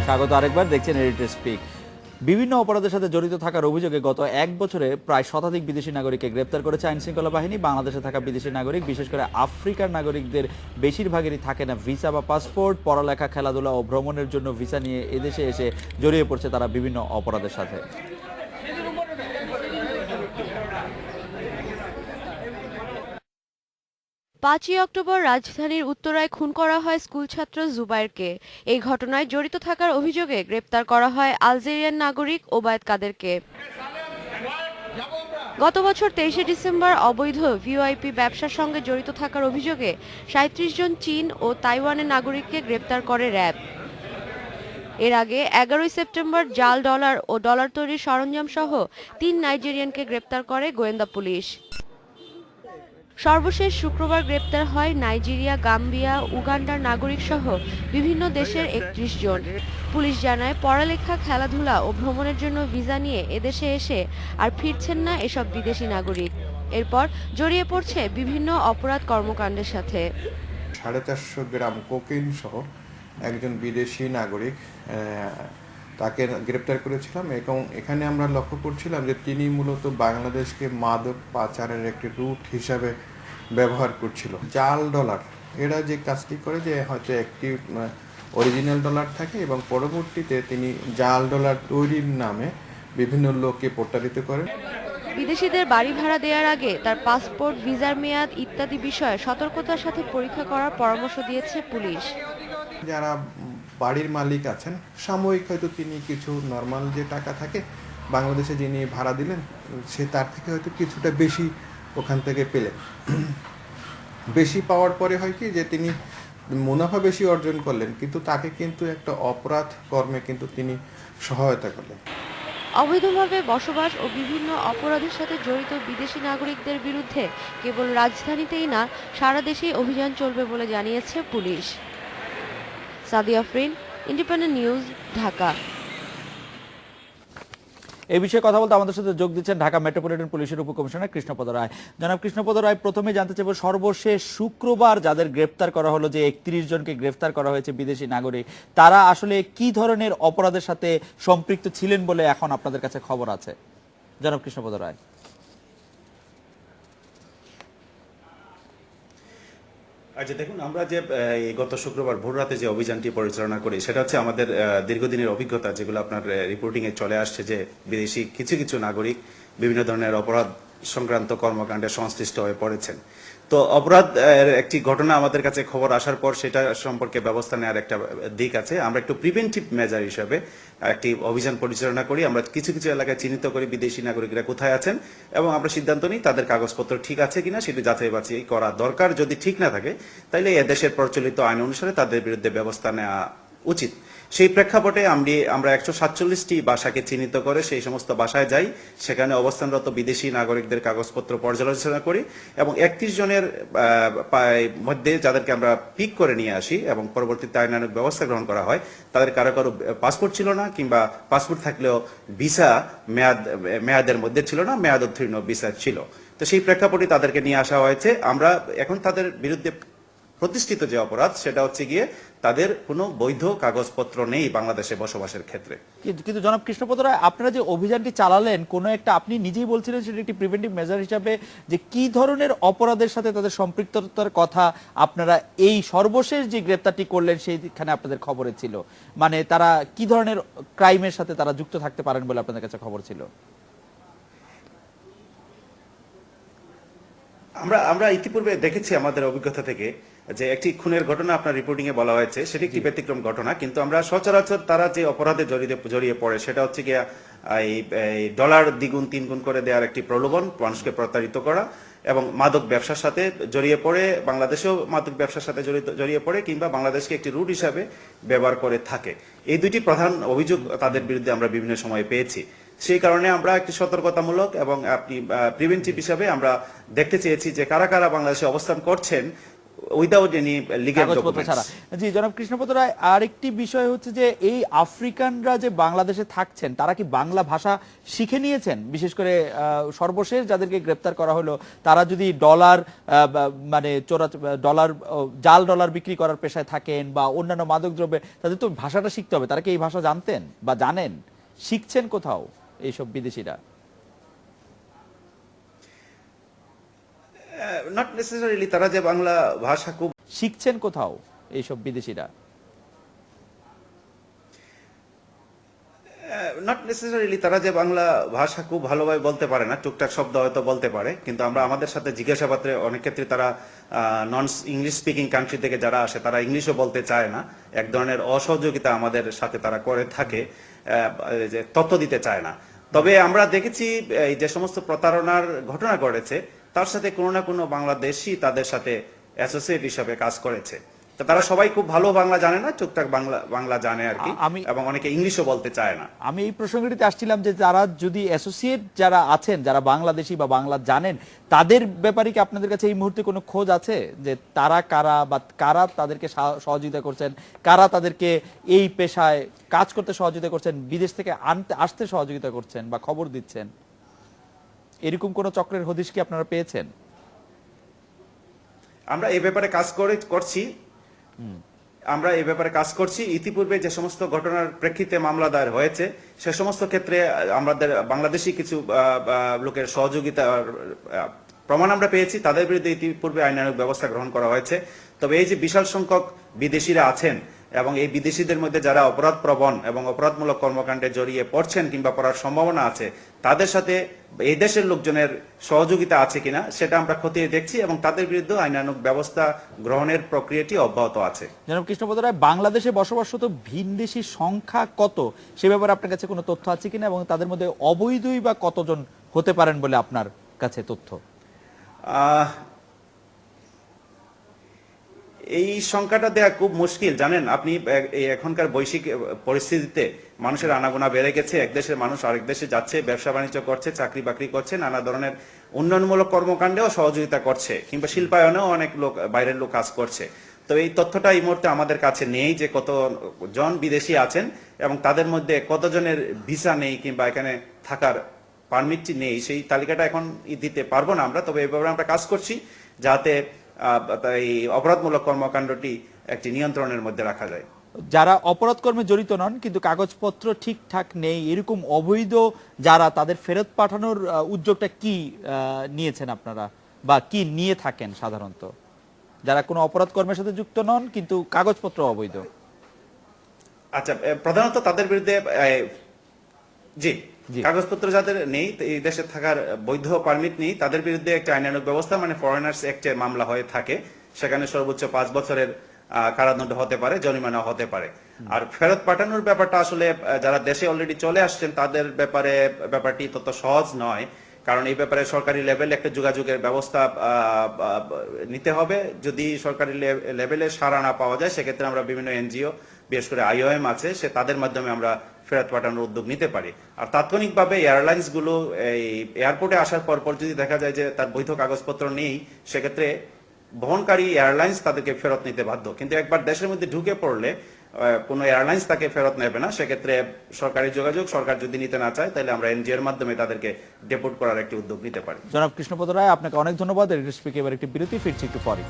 স্বাগত আরেকবার, দেখছেন এডিটর স্পিক। বিভিন্ন অপরাধের সাথে জড়িত থাকার অভিযোগে গত এক বছরে প্রায় শতাধিক বিদেশি নাগরিককে গ্রেপ্তার করেছে আইনশৃঙ্খলা বাহিনী। বাংলাদেশে থাকা বিদেশি নাগরিক, বিশেষ করে আফ্রিকার নাগরিকদের বেশিরভাগেরই থাকে না ভিসা বা পাসপোর্ট। পড়ালেখা, খেলাধুলা ও ভ্রমণের জন্য ভিসা নিয়ে এদেশে এসে জড়িয়ে পড়ছে তারা বিভিন্ন অপরাধের সাথে। 5ই অক্টোবর রাজধানীর উত্তরায় খুন করা হয় স্কুলছাত্র জুবায়েরকে। এই ঘটনায় জড়িত থাকার অভিযোগে গ্রেপ্তার করা হয় আলজেরিয়ান নাগরিক ওবায়দ কাদেরকে। গত বছর 23শে ডিসেম্বর অবৈধ ভিওআইপি ব্যবসার সঙ্গে জড়িত থাকার অভিযোগে 37 জন চীন ও তাইওয়ানের নাগরিককে গ্রেপ্তার করে র্যাব। এর আগে 11ই সেপ্টেম্বর জাল ডলার ও ডলার তৈরির সরঞ্জাম সহ 3 নাইজেরিয়ানকে গ্রেপ্তার করে গোয়েন্দা পুলিশ। সর্বশেষ শুক্রবার গ্রেপ্তার হয় নাইজেরিয়া, গাম্বিয়া, উগান্ডার নাগরিক সহ বিভিন্ন দেশের 31 জন। পুলিশ জানায়, পড়ালেখা, খেলাধুলা ও ভ্রমণের জন্য ভিসা নিয়ে এদেশে এসে আর ফিরছেন না এসব বিদেশি নাগরিক। এরপর জড়িয়ে পড়ছে বিভিন্ন অপরাধ কর্মকাণ্ডের সাথে। 450 গ্রাম কোকেইন সহ একজন বিদেশি নাগরিক তাকে গ্রেপ্তার করেছিলাম এবং এখানে আমরা লক্ষ্য করছিলাম যে তিনি মূলত বাংলাদেশকে মাদক পাচারের একটি রুট হিসাবে ব্যবহার করছিল। জাল ডলার, এরা যে কাজটি করে যে হয়তো একটি অরিজিনাল ডলার থাকে এবং পরবর্তীতে তিনি জাল ডলার তৈরির নামে বিভিন্ন লোককে প্রতারিত করেন। বিদেশিদের বাড়ি ভাড়া দেওয়ার আগে তার পাসপোর্ট, ভিসার মেয়াদ ইত্যাদি বিষয়ে সতর্কতার সাথে পরীক্ষা করার পরামর্শ দিয়েছে পুলিশ। যারা বাড়ির মালিক আছেন, সাময়িক হয়তো তিনি কিছু নর্মাল যে টাকা থাকে বাংলাদেশে যিনি ভাড়া দিলেন, সে তার থেকে হয়তো কিছুটা বেশি ওখান থেকে পেলেন। বেশি পাওয়ার পরে হয় কি যে তিনি মুনাফা বেশি অর্জন করলেন, কিন্তু তাকে কিন্তু একটা অপরাধ কর্মে কিন্তু তিনি সহায়তা করলেন। অবৈধভাবে বসবাস ও বিভিন্ন অপরাধের সাথে জড়িত বিদেশি নাগরিকদের বিরুদ্ধে কেবল রাজধানীতেই না, সারা দেশেই অভিযান চলবে বলে জানিয়েছে police. Sadia Afrin, independent news, Dhaka. এই বিষয়ে কথা বলতে আমাদের সাথে যোগ দিচ্ছেন ঢাকা মেট্রোপলিটন পুলিশের উপকমিশনার কৃষ্ণপদ রায়। জনাব কৃষ্ণপদ রায়, প্রথমে জানতে চাইব, সর্বশেষ শুক্রবার যাদের গ্রেফতার করা হলো, যে 31 জনকে গ্রেফতার করা হয়েছে বিদেশি নাগরিক, তারা আসলে কি ধরনের অপরাধের সাথে সম্পৃক্ত ছিলেন বলে এখন আপনাদের কাছে খবর আছে? জনাব কৃষ্ণপদ রায়। আচ্ছা, দেখুন, আমরা যে গত শুক্রবার ভোররাতে যে অভিযানটি পরিচালনা করি, সেটা হচ্ছে আমাদের দীর্ঘদিনের অভিজ্ঞতা, যেগুলো আপনার রিপোর্টিংয়ে চলে আসছে, যে বিদেশি কিছু কিছু নাগরিক বিভিন্ন ধরনের অপরাধ সংক্রান্ত কর্মকাণ্ডে সংশ্লিষ্ট হয়ে পড়েছেন। তো অপরাধের একটি ঘটনা আমাদের কাছে খবর আসার পর সেটা সম্পর্কে ব্যবস্থা নেওয়ার একটা দিক আছে। আমরা একটু প্রিভেন্টিভ মেজার হিসাবে একটি অভিযান পরিচালনা করি। আমরা কিছু কিছু এলাকায় চিহ্নিত করি বিদেশি নাগরিকরা কোথায় আছেন এবং আমরা সিদ্ধান্ত নিই তাদের কাগজপত্র ঠিক আছে কিনা, সেটি যাচাই বাছাই করা দরকার। যদি ঠিক না থাকে তাহলে এদেশের প্রচলিত আইন অনুসারে তাদের বিরুদ্ধে ব্যবস্থা নেওয়া উচিত। সেই প্রেক্ষাপটে আমরা 147টি বাসাকে চিহ্নিত করে সেই সমস্ত বাসায় যাই, সেখানে অবস্থানরত বিদেশি নাগরিকদের কাগজপত্র পর্যালোচনা করি এবং 31 জনের মধ্যে যাদেরকে আমরা পিক করে নিয়ে আসি এবং পরবর্তীতে আইনানুগ ব্যবস্থা গ্রহণ করা হয়, তাদের কারো কারো পাসপোর্ট ছিল না, কিংবা পাসপোর্ট থাকলেও ভিসা মেয়াদের মধ্যে ছিল না, মেয়াদ উত্তীর্ণ ভিসা ছিল। তো সেই প্রেক্ষাপটে তাদেরকে নিয়ে আসা হয়েছে। আমরা এখন তাদের বিরুদ্ধে প্রতিষ্ঠিত যে অপরাধ, সেটা হচ্ছে গিয়ে তাদের কোনো বৈধ কাগজপত্র নেই বাংলাদেশে বসবাসের ক্ষেত্রে। কিন্তু জনাব কৃষ্ণপদ রায়, আপনারা যে অভিযানটি চালালেন, কোনো একটা, আপনি নিজেই বলছিলেন সেটা একটি প্রিভেন্টিভ মেজার হিসাবে, যে কি ধরনের অপরাধের সাথে তাদের সম্পৃক্ততার কথা আপনারা এই সর্বশেষ যে গ্রেপ্তারটি করলেন সেইখানে আপনাদের খবরে ছিল? মানে তারা কি ধরনের ক্রাইমের সাথে তারা যুক্ত থাকতে পারেন বলে আপনাদের কাছে খবর ছিল? আমরা ইতিপূর্বে দেখেছি আমাদের অভিজ্ঞতা থেকে যে একটি খুনের ঘটনা আপনার রিপোর্টিং এ বলা হয়েছে, সেটি একটি ব্যতিক্রম ঘটনা, কিন্তু আমরা সচরাচর তারা যে অপরাধে জড়িয়ে পড়ে সেটা হচ্ছে গিয়ে এই ডলার দ্বিগুণ তিনগুণ করে দেওয়ার একটি প্রলোভন, মানুষকে প্রতারিত করা এবং মাদক ব্যবসার সাথে জড়িয়ে পড়ে, বাংলাদেশেও মাদক ব্যবসার সাথে জড়িয়ে পড়ে, কিংবা বাংলাদেশকে একটি রুট হিসাবে ব্যবহার করে থাকে। এই দুইটি প্রধান অভিযোগ তাদের বিরুদ্ধে আমরা বিভিন্ন সময়ে পেয়েছি। সেই কারণে আমরা একটি সতর্কতামূলক এবং আপনি প্রিভেন্টিভ হিসাবে আমরা দেখতে চেয়েছি যে কারা কারা বাংলাদেশে অবস্থান করছেন উইদাউট এনি লিগ্যাল কাগজপত্র ছাড়া। জি জনাব কৃষ্ণপদ রায়, আরেকটি বিষয় হচ্ছে যে এই আফ্রিকানরা যে বাংলাদেশে থাকছেন তারা কি বাংলা ভাষা শিখে নিয়েছেন? বিশেষ করে সর্বশেষ যাদেরকে গ্রেপ্তার করা হলো তারা যদি ডলার মানে ডলার জাল ডলার বিক্রি করার পেশায় থাকেন বা অন্যান্য মাদকদ্রব্যে, তাদের তো ভাষাটা শিখতে হবে। তারা কি এই ভাষা জানতেন বা জানেন? শিখছেন কোথাও এইসব বিদেশিরা? নট নেসেসারিলি তারা যে বাংলা ভাষা খুব শিখছেন কোথাও এইসব বিদেশিরা? নট নেসেসারিলি তারা যে বাংলা ভাষা খুব ভালোভাবে বলতে পারে না, টুকটাক শব্দ হয়তো বলতে পারে, কিন্তু আমরা আমাদের সাথে জিজ্ঞাসাবাদে অনেক ক্ষেত্রে তারা নন ইংলিশ স্পিকিং কান্ট্রি থেকে যারা আসে তারা ইংলিশও বলতে চায় না। এক ধরনের অসহযোগিতা আমাদের সাথে তারা করে থাকে, যে তথ্য দিতে চায় না। তবে আমরা দেখেছি এই যে সমস্ত প্রতারণার ঘটনা ঘটেছে তার সাথে কোনো না কোনো বাংলাদেশি তাদের সাথে অ্যাসোসিয়েট হিসাবে কাজ করেছে। তো তারা সবাই খুব ভালো বাংলা জানে না, টুকটাক বাংলা জানে আর কি, এবং অনেকে ইংলিশও বলতে চায় না। আমি এই প্রসঙ্গটিতে আসছিলাম যে যারা যদি অ্যাসোসিয়েট যারা আছেন, যারা বাংলাদেশি বা বাংলা জানেন, তাদের ব্যাপারে কি আপনাদের কাছে এই মুহূর্তে কোনো খোঁজ আছে যে তারা কারা বা কারা তাদেরকে সহযোগিতা করছেন, কারা তাদেরকে এই পেশায় কাজ করতে সহযোগিতা করছেন, বিদেশ থেকে আসতে সহযোগিতা করছেন বা খবর দিচ্ছেন? এরকম কোন চক্রের হদিশ কি আপনারা পেয়েছেন? আমরা এই ব্যাপারে কাজ করছি। ইতিপূর্বে যে সমস্ত ঘটনার প্রেক্ষিতে মামলা দায়ের হয়েছে সে সমস্ত ক্ষেত্রে আমাদের বাংলাদেশি কিছু লোকের সহযোগিতার প্রমাণ আমরা পেয়েছি। তাদের বিরুদ্ধে ইতিপূর্বে আইনানুগ ব্যবস্থা গ্রহণ করা হয়েছে। তবে এই যে বিশাল সংখ্যক বিদেশিরা আছেন এবং এই বিদেশিদের মধ্যে যারা অপরাধ প্রবণ এবং অপরাধমূলক কর্মকাণ্ডে জড়িয়ে পড়ছেন কিংবা পড়ার সম্ভাবনা আছে, তাদের সাথে এই দেশের লোকজনের সহযোগিতা আছে কিনা সেটা আমরা খতিয়ে দেখছি এবং তাদের বিরুদ্ধে আইনানুগ ব্যবস্থা গ্রহণের প্রক্রিয়াটি অব্যাহত আছে। জনাব কৃষ্ণপদ রায়, বাংলাদেশে বসবাসরত ভিনদেশী সংখ্যা কত সে ব্যাপারে আপনার কাছে কোনো তথ্য আছে কিনা, এবং তাদের মধ্যে অবৈধই বা কতজন হতে পারেন বলে আপনার কাছে তথ্য? এই সংখ্যাটা দেয়া খুব মুশকিল। জানেন আপনি, এখনকার বৈশ্বিক পরিস্থিতিতে মানুষের আনাগোনা বেড়ে গেছে। এক দেশের মানুষ আরেক দেশে যাচ্ছে, ব্যবসা বাণিজ্য করছে, চাকরি বাকরি করছে, নানা ধরনের উন্নয়নমূলক কর্মকাণ্ডেও সহযোগিতা করছে, কিংবা শিল্পায়নেও অনেক লোক বাইরের লোক কাজ করছে। তো এই তথ্যটা এই মুহূর্তে আমাদের কাছে নেই যে কতজন বিদেশি আছেন এবং তাদের মধ্যে কতজনের ভিসা নেই কিংবা এখানে থাকার পারমিটটি নেই, সেই তালিকাটা এখন দিতে পারবো না আমরা। তবে এভাবে আমরা কাজ করছি যাতে এই অপরাধমূলক কর্মকাণ্ডটি একটি নিয়ন্ত্রণের মধ্যে রাখা যায়। যারা অপরাধ কর্মে জড়িত নন কিন্তু কাগজপত্র ঠিকঠাক নেই, এরকম অবৈধ যারা, তাদের ফেরত পাঠানোর উদ্যোগটা কি নিয়েছেন আপনারা বা কি নিয়ে থাকেন সাধারণত? যারা কোনো অপরাধ কর্মের সাথে যুক্ত নন কিন্তু কাগজপত্র অবৈধ। আচ্ছা, প্রধানত তাদের বিরুদ্ধে জি কাগজপত্র যাদের নেই, এই দেশে থাকার বৈধ পারমিট নেই, তাদের বিরুদ্ধে একটা আইনানুগ ব্যবস্থা মানে ফরেনার্স অ্যাক্টে মামলা হয়ে থাকে। সেখানে সর্বোচ্চ 5 বছরের কারাদণ্ড হতে পারে, জরিমানা হতে পারে। আর ফেরত পাঠানোর ব্যাপারটা আসলে যারা দেশে অলরেডি চলে আসছেন তাদের ব্যাপারটি তত সহজ নয়, কারণ এই ব্যাপারে সরকারি লেভেলে একটা যোগাযোগের ব্যবস্থা নিতে হবে। যদি সরকারি লেভেলে সাড়া না পাওয়া যায় সেক্ষেত্রে আমরা বিভিন্ন এনজিও, বিশেষ করে IOM আছে, তাদের মাধ্যমে আমরা ফেরত পাঠানোর উদ্যোগ নিতে পারি। আর তাৎক্ষণিকভাবে এয়ারলাইন্স গুলো এই এয়ারপোর্টে আসার পর যদি দেখা যায় যে তার বৈধ কাগজপত্র নেই, সেক্ষেত্রে বহনকারী এয়ারলাইন্স তাদেরকে ফেরত নিতে বাধ্য। কিন্তু একবার দেশের মধ্যে ঢুকে পড়লে কোনো এয়ারলাইন্স তাকে ফেরত নেবে না। সেক্ষেত্রে সরকারি যোগাযোগ, সরকার যদি নিতে না চায় তাহলে আমরা এনজিও এর মাধ্যমে তাদেরকে ডেপোর্ট করার একটি উদ্যোগ নিতে পারি। জনাব কৃষ্ণপদ রায়, আপনাকে অনেক ধন্যবাদ। এবার একটি বিরতি, ফিরছি একটু পরে।